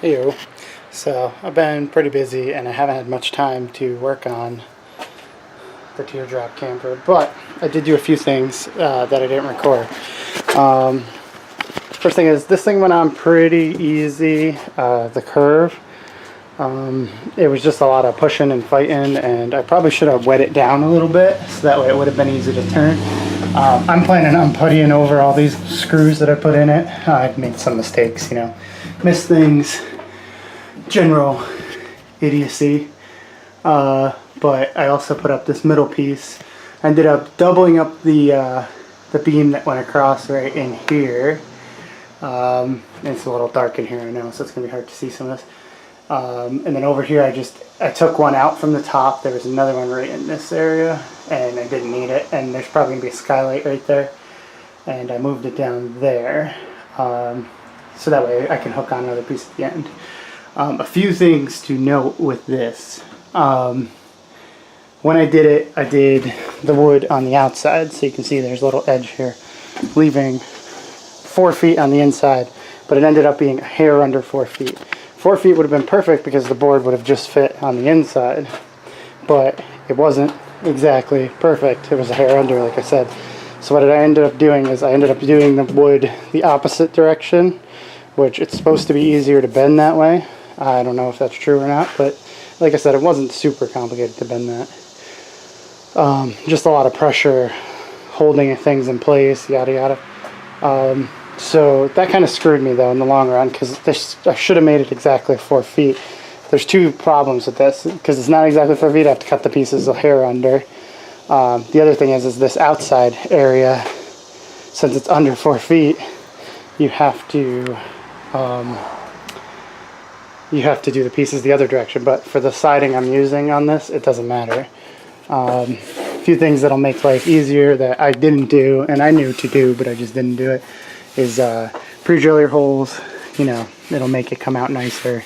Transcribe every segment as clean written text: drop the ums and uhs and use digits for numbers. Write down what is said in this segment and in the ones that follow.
Heyo. So I've been pretty busy and I haven't had much time to work on the Teardrop camper, but I did do a few things that I didn't record. First thing is, this thing went on pretty easy, the curve. It was just a lot of pushing and fighting, and I probably should have wet it down a little bit so that way it would have been easy to turn. I'm planning on puttying over all these screws that I put in it. I've made some mistakes, you know, missed things, general idiocy. But I also put up this middle piece. I ended up doubling up the beam that went across right in here. It's a little dark in here, I know, so it's gonna be hard to see some of this. And then over here I took one out from the top. There was another one right in this area and I didn't need it, and there's probably gonna be a skylight right there, and I moved it down there so that way I can hook on another piece at the end. A few things to note with this. When I did it, I did the wood on the outside, so you can see there's a little edge here, leaving 4 feet on the inside, but it ended up being a hair under 4 feet. 4 feet would have been perfect because the board would have just fit on the inside, but it wasn't exactly perfect. It was a hair under, like I said. So what I ended up doing is I ended up doing the wood the opposite direction, which it's supposed to be easier to bend that way. I don't know if that's true or not, but like I said, it wasn't super complicated to bend that. Just a lot of pressure holding things in place, yada yada. So that kind of screwed me though in the long run, because I should have made it exactly 4 feet. There's two problems with this, because it's not exactly 4 feet. I have to cut the pieces of hair under. The other thing is this outside area, since it's under 4 feet, you have to do the pieces the other direction. But for the siding I'm using on this, it doesn't matter. A few things that'll make life easier that I didn't do, and I knew to do, but I just didn't do it, is pre-drill your holes. You know, it'll make it come out nicer.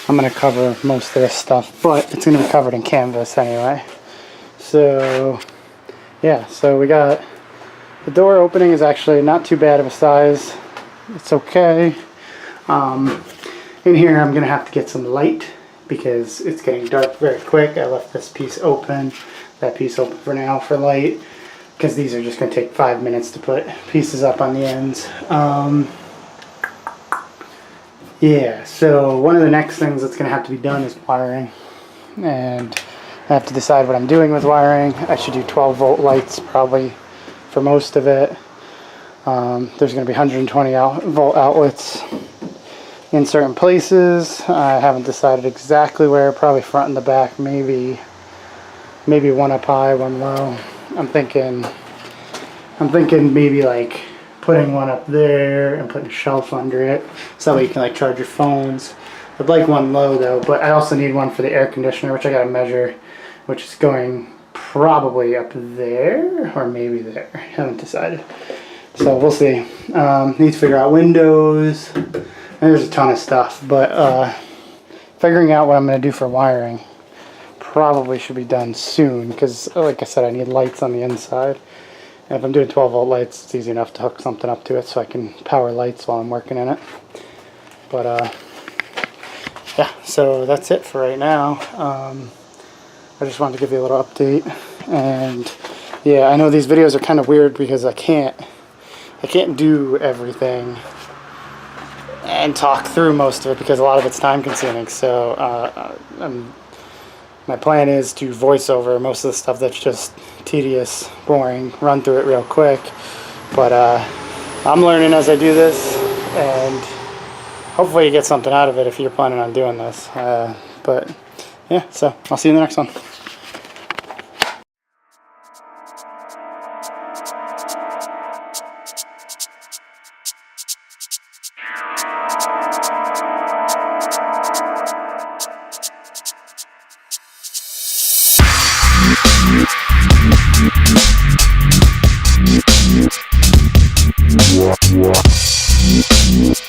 I'm going to cover most of this stuff, but it's going to be covered in canvas anyway. So, yeah, so we got the door opening is actually not too bad of a size. It's okay. In here I'm going to have to get some light because it's getting dark very quick. I left this piece open, that piece open for now for light, because these are just going to take 5 minutes to put pieces up on the ends. Yeah, so one of the next things that's going to have to be done is wiring, and I have to decide what I'm doing with wiring. I should do 12 volt lights probably for most of it. There's going to be 120 volt outlets in certain places. I haven't decided exactly where, probably front and the back, maybe one up high, one low. I'm thinking maybe like putting one up there and putting a shelf under it, so that way you can like charge your phones. I'd like one low though, but I also need one for the air conditioner, which I gotta measure, which is going probably up there or maybe there. I haven't decided, so we'll see. Need to figure out windows, and there's a ton of stuff, but figuring out what I'm gonna do for wiring probably should be done soon, because like I said, I need lights on the inside. And if I'm doing 12 volt lights, it's easy enough to hook something up to it so I can power lights while I'm working in it. But yeah, so that's it for right now. I just wanted to give you a little update. And yeah, I know these videos are kind of weird because I can't do everything and talk through most of it because a lot of it's time consuming. So my plan is to voice over most of the stuff that's just tedious, boring, run through it real quick. But I'm learning as I do this, and hopefully you get something out of it if you're planning on doing this. But yeah, so I'll see you in the next one. What?